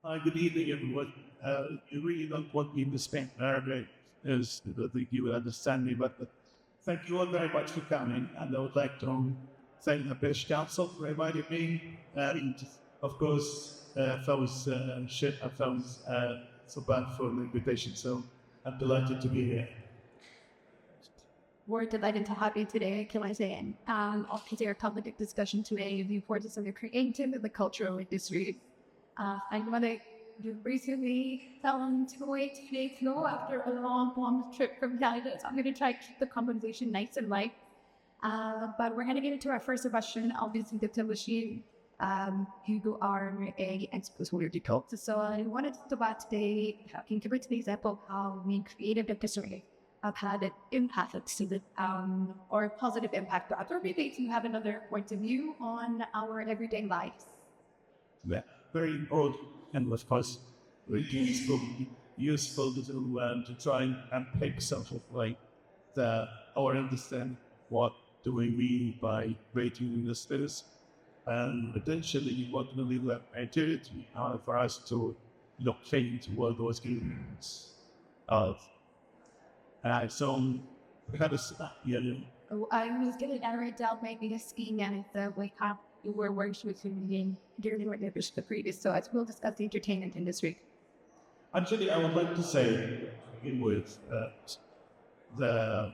Good evening, everyone. You really don't want me to speak Arabic, as I think you will understand me, but thank you all very much for coming. And I would like to thank the British Council for inviting me. And of course, Fawz Subhan for the invitation. So I'm delighted to be here. We're delighted to have you today, can I say, of our topic discussion today, the importance of the creative and the cultural industry. I'm going to recently found to wait 2 days ago after a long trip from Canada, so I'm going to try to keep the conversation nice and light. But we're going to get into our first question, obviously, Dr. Bashir, who are a expert. So I wanted to talk about today, give it an example of how we creative industry have had an impact to the, or a positive impact, or maybe to have another point of view on our everyday lives. Yeah, very important, and of course, very useful to try and pick something like that, or understand what do we mean by creating the space, and potentially what will be the activity for us to locate what those elements are. So, how does I was going to narrate down maybe a skiing and the way how you were working with him during the previous. So I will discuss the entertainment industry. Actually, I would like to say, to begin with, that the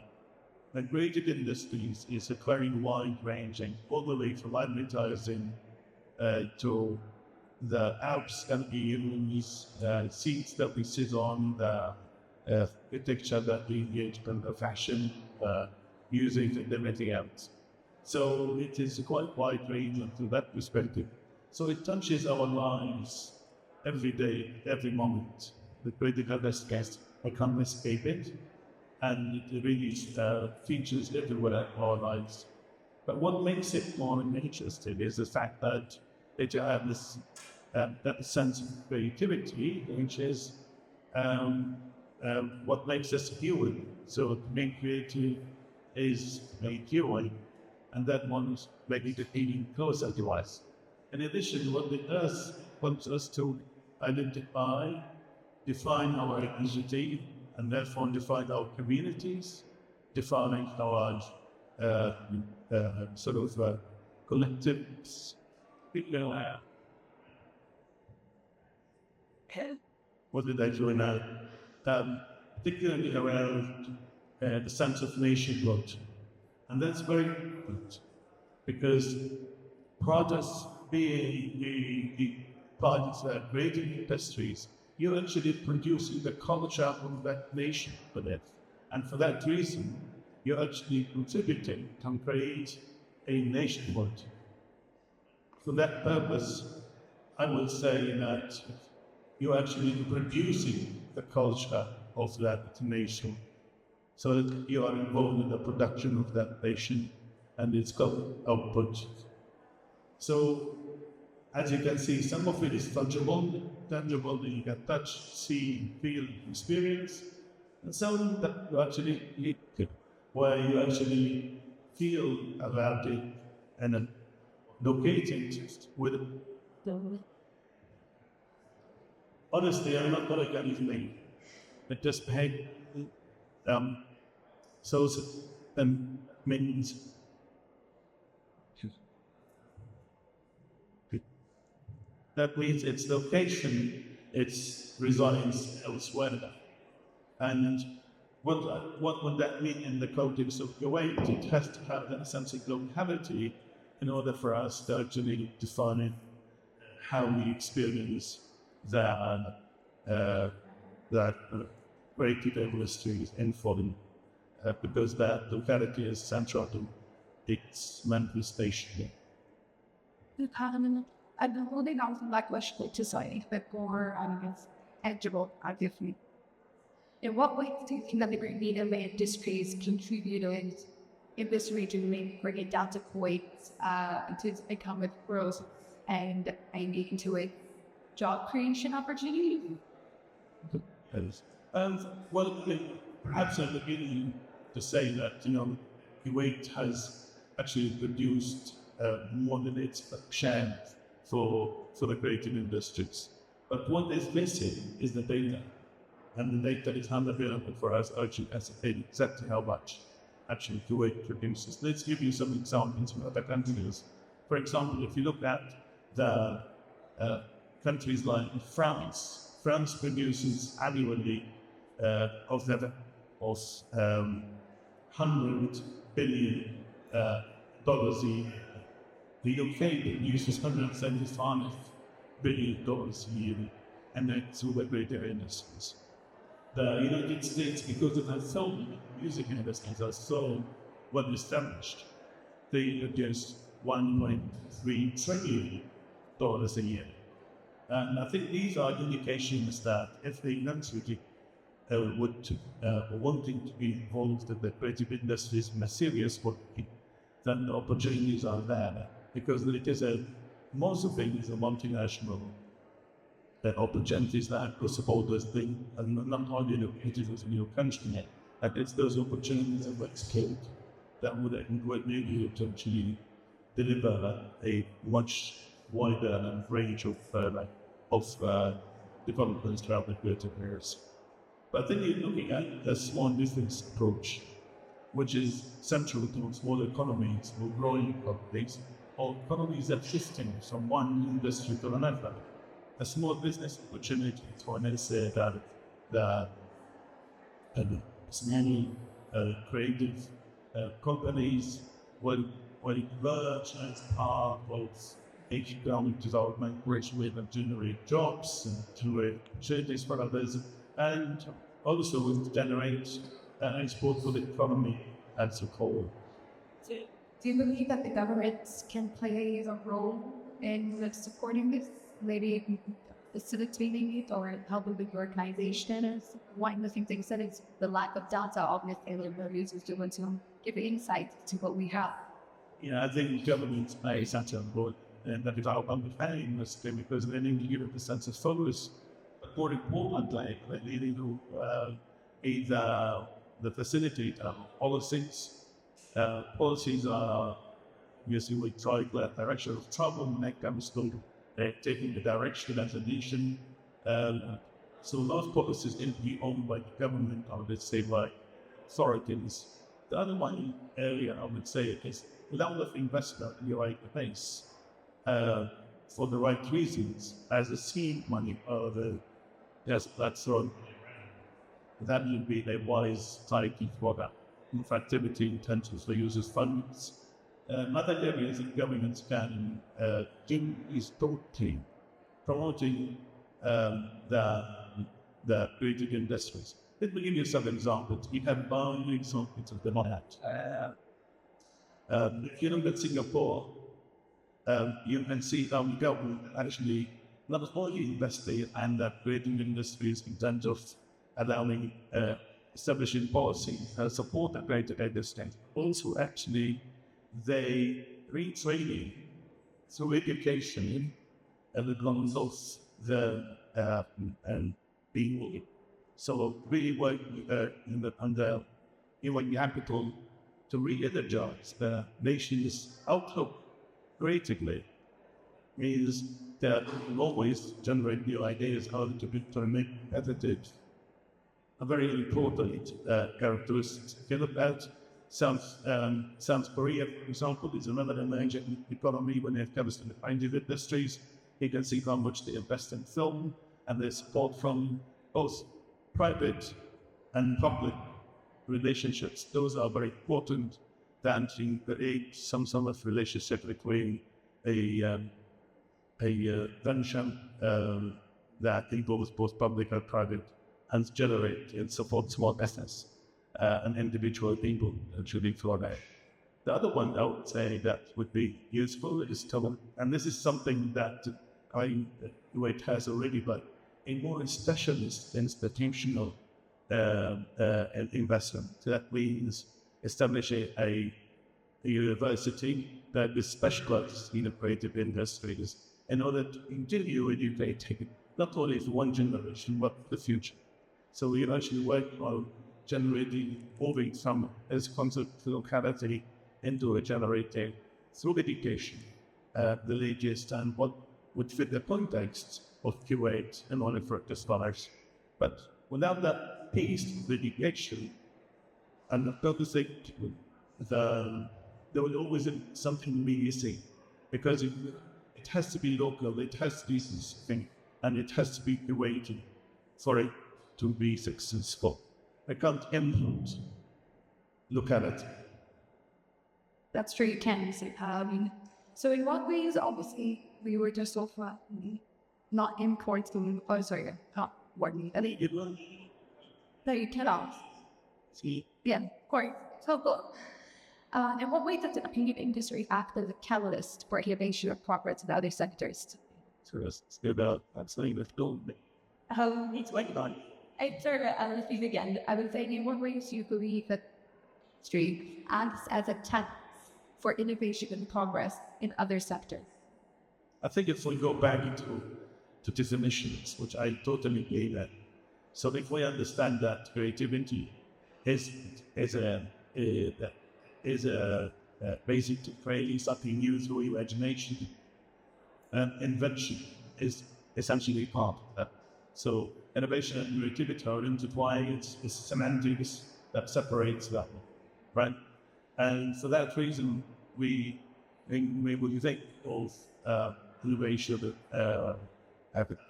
creative industries is a very wide-ranging, all the way from advertising to the apps that we use, seats that we sit on, the architecture that we engage in, the fashion, music, and everything else. So it is quite wide ranging from that perspective. So it touches our lives every day, every moment. The critical aspect, I can't escape it, and it really features everywhere in our lives. But what makes it more interesting is the fact that it has that sense of creativity, which is what makes us human. So being creative is being human, and that one's making the feeling closer to us. In addition, what it does helps us to identify, define our ethnicity, and therefore define our communities, define our collectives. What did I do now? Particularly around the sense of nationhood. And that's very important because products being the parties that are creating industries, you're actually producing the culture of that nation for that. And for that reason, you're actually contributing to create a nationhood. For that purpose, I would say that you're actually producing the culture of that nation, so that you are involved in the production of that nation and its output. So, as you can see, some of it is tangible that you can touch, see, feel, experience, and some that you actually live, where you actually feel about it and locate it with it. Honestly, I'm not going to get anything. It just pay. So means that means its location, its resides elsewhere. And what would that mean in the context of Kuwait? It has to have that sense of locality in order for us to actually define how we experience that creative industry in foreign, because that locality is central to its manifestation. I've been holding on to my question to say that more tangible, obviously. In what ways do you think that the creative industries contributed in this region, bring it down to Kuwait, to economic growth and maybe into a job creation opportunity? Well, perhaps I'm beginning to say that, Kuwait has actually produced more than its share for the creative industries. But what is missing is the data. And the data is unavailable for us actually ascertain exactly how much actually Kuwait produces. Let's give you some examples from other countries. For example, if you look at the countries like France, France produces annually of 100 billion dollars a year. The UK produces $175 billion a year, and that's through their industries. The United States, because it has so many music industries are so well established, they produce $1.3 trillion a year. And I think these are indications that if the country wanting to be involved in the creative industries in a serious way, then the opportunities are there. Because it is most of it is a multinational opportunities that are support this thing, and not only in your country, and it's those opportunities of export that would enable you to actually deliver a much wider range of developments throughout the creative areas. But then you're looking at a small business approach, which is central to small economies or growing economies, or economies that shifting from one industry to another. A small business opportunity for the many creative companies will emerge as part of economic development, which will generate jobs and generate opportunities for others, and also will generate export for the economy as a whole. Do you believe that the government can play a role in supporting this, maybe facilitating it or helping with the organization? One of the things they said is the lack of data, obviously, the users to want to give insight to what we have. Yeah, I think government plays such a role, and that is our understanding this thing, because they need to give it a sense of focus. But more importantly, they need to either the facilitator policies. Policies are usually we try the direction of travel when it comes to taking the direction as a nation. So those policies need to be owned by the government, or let's say by authorities. The other one area I would say is level of investment in the right place for the right reasons, as the seed money or that's sort. That would be a wise strategy for that. If activity in terms of the user's funds. Other areas that governments can do is totally promoting the creative industries. Let me give you some examples. You have bound examples of the that. If you look at Singapore, you can see how the government actually not only investing in the creative industries in terms of allowing establishing policy support the creative industry, also actually they retraining through education and the guns of the people. So really work under human capital to re-energize the nation's outlook creatively. Means that we always generate new ideas how to make competitive. A very important characteristic. If you look at South Korea, for example, is another emerging economy when it comes to the creative industries. You can see how much they invest in film and their support from both private and public relationships. Those are very important that to create some sort of relationship between a venture that involves both public and private and generate and support small business and individual people actually for that. The other one I would say that would be useful is to, and this is something that Kuwait has already, but a more specialist institutional investment. That means establishing a university that is specialized in the creative industries in order to continue educating not only for one generation but for the future. So we actually work on moving from this concept of locality into a generating through education the latest and what would fit the context of curate in order for it to flourish. But without that taste, the education, and the purposing, there will always be something missing because it has to be local, it has to be something, and it has to be curated for it to be successful. I can't import. Look at it. That's true, you can. So in what ways, obviously, we were just offer not importing, not working. No, you cannot. See? Yeah, of course. So cool. In what way does the opinion industry act as a catalyst for innovation of progress in other sectors? So it's about something that's building. It's like that. I will speak again. I would say, in what ways do you believe that industry acts as a catalyst for innovation and progress in other sectors? I think if we go back to definitions, which I totally agree that. So if we understand that creativity is basic to creating something new through imagination, and invention is essentially part of that. So innovation and creativity are intertwined. It's semantics that separates that, right? And for that reason, when you think of innovation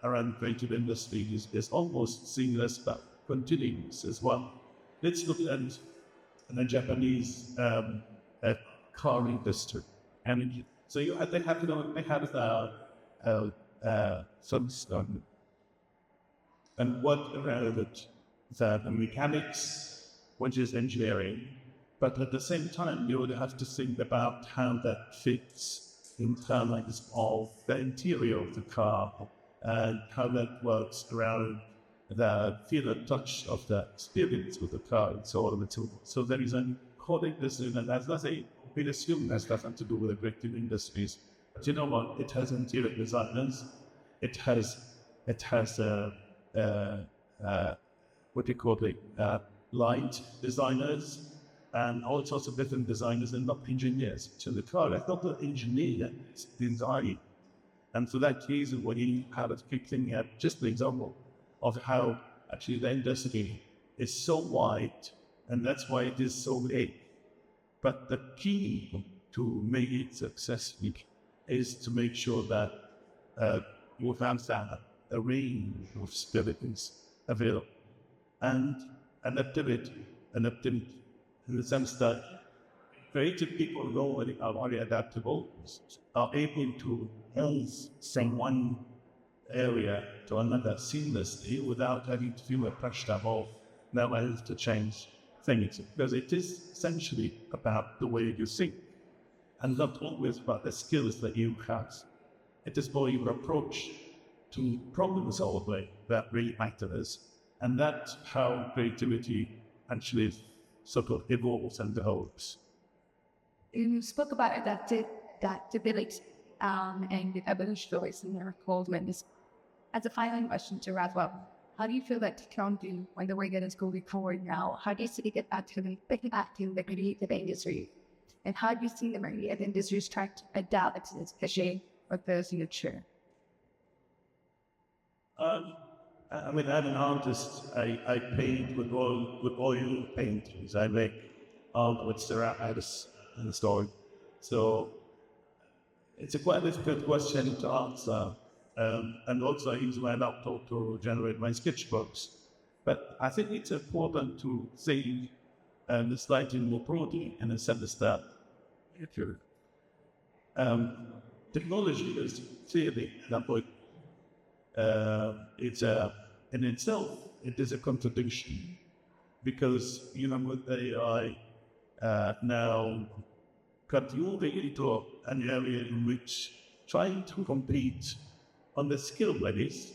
around creative industries is almost seamless but continuous as well. Let's look at the Japanese car industry. And so they have some stuff. And what around it, the mechanics, which is engineering, but at the same time, you would have to think about how that fits in terms of the interior of the car and how that works around the feel and touch of the experience with the car and so on and so forth. So there is an coding discipline, and that's nothing, we assume has nothing to do with the creative industries. But you know what? It has interior designers, it has what do you call it, light designers, and all sorts of different designers and not engineers. So the car, it's not the engineer, it's design. And for that reason, when you have a quick thing, just an example of how actually the industry is so wide, and that's why it is so big. But the key to make it successful is to make sure that you have a range of skills available and adaptability in the sense that creative people normally are very adaptable, are able to use from one area to another seamlessly without having to feel pressure of now I have to change things. Because it is essentially about the way you think and not always about the skills that you have. It is more your approach to problem solving that really matters. And that's how creativity actually sort of evolves and develops. You spoke about adaptability and the evolution of it in your movements. As a final question to wrap up, how do you feel that technology, when the way that it's going forward now, how do you see it get back to the creative industry? And how do you see the creative industries trying to adapt to this shape of the future? I mean, I'm an artist. I paint with oil paintings. I make art with ceramics and story. So it's a quite difficult question to answer. And also I use my laptop to generate my sketchbooks. But I think it's important to think slightly more broadly in the sense that technology is clearly that way. It's in itself, it is a contradiction because, with AI now got moving into an area in which trying to compete on the skill levels,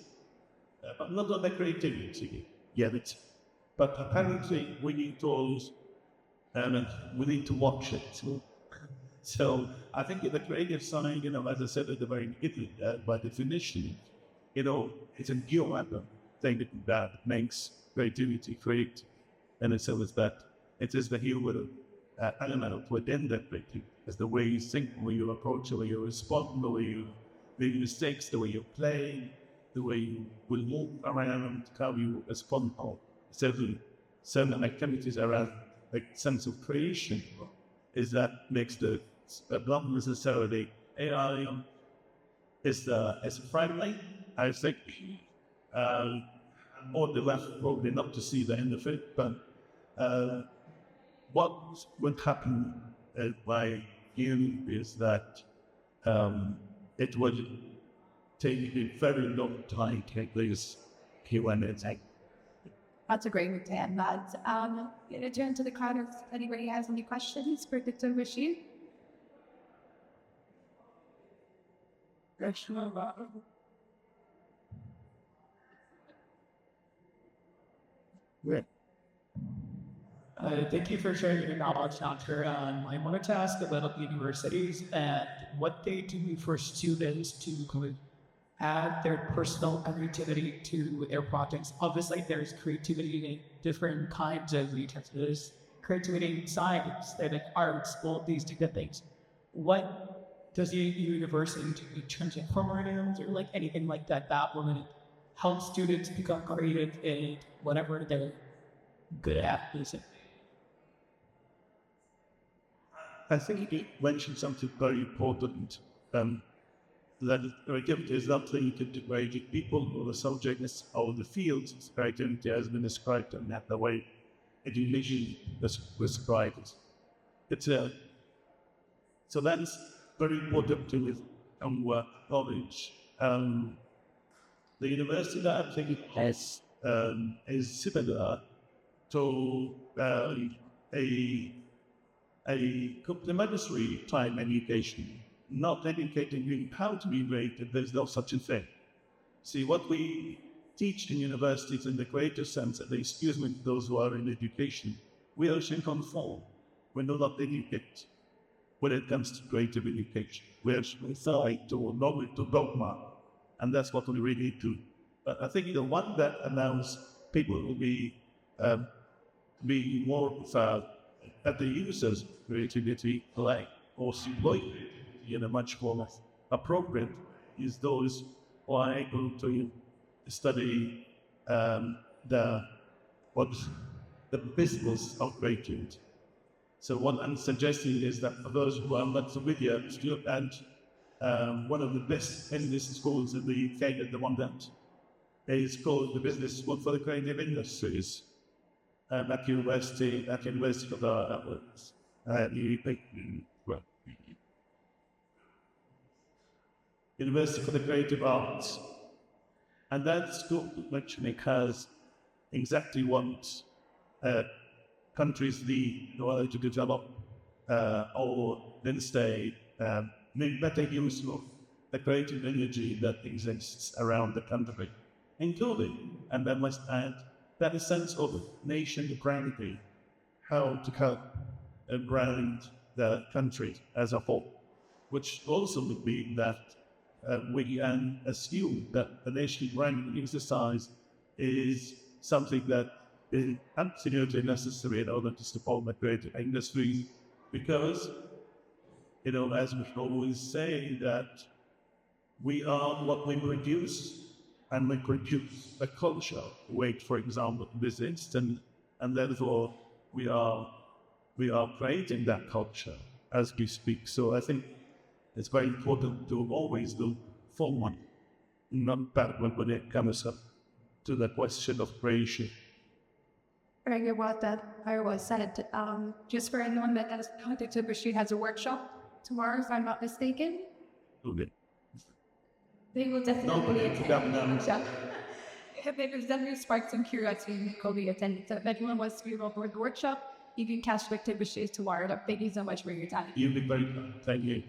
but not on the creativity yet. But apparently we need tools and we need to watch it. So I think in the creative side, as I said at the very beginning, by definition, it's a new thing that makes creativity creative. And it's always that it is the human element within that creativity. It's the way you think, the way you approach, the way you respond, the way you make mistakes, the way you play. the way you will move around, how you respond to certain activities around like sense of creation, is that makes the not necessarily AI is friendly. I think or the left probably not to see the end of it, but what would happen by you is that it would take a very long time to get this Q&A. That's a great way to end that. In addition to the crowd, if anybody has any questions for Dr. Bashir? Great. Thank you for sharing your knowledge, Doctor. I wanted to ask about universities and what they do for students to add their personal creativity to their projects. Obviously, there's creativity in different kinds of research. There's creativity in science, there's like arts, all these different things. What does a university do in terms of programs or like anything like that that will help students become creative in whatever they're good at, basically? I think you mentioned something very important. That creativity is not that you can divide people or the subjects or the fields. Creativity has been described in that the way education describes it. So that's very important to our knowledge. The university that I'm thinking has is similar to a complementary time education, not educating you how to be creative. There's no such a thing. See, what we teach in universities in the creative sense, and excuse me, those who are in education, we actually conform. We do not educate when it comes to creative education. We actually side to knowledge, to dogma, and that's what we really do. But I think the one that allows people to be more at the users' creativity, like or employ creativity in a much more appropriate, is those who are able to study the business of creativity. So what I'm suggesting is that for those who are not familiar, and one of the best business schools in the UK at the moment is called the Business School for the Creative Industries at University of the University for the Creative Arts. And that school actually has exactly what countries need in order to develop or then stay, make better use of the creative energy that exists around the country, including, and I must add, that sense of nation branding, how to help brand the country as a whole, which also would mean that we can assume that the nation branding exercise is something that is absolutely necessary in order to support the creative industry, because, as we always say, that we are what we produce, and we produce a culture. Weight, for example, in this instance, and therefore we are creating that culture as we speak. So I think it's very important to always look forward, not backward when it comes up to the question of creation. Very about that, very well said. Just for anyone that has contacted, Bashir has a workshop tomorrow, if I'm not mistaken. Okay. They will definitely attend. If it has definitely sparked some curiosity, will be attending. So if anyone wants to be involved with the workshop, you can catch Dr. Bashir tomorrow. Thank you so much for your time. You've been very kind. Thank you.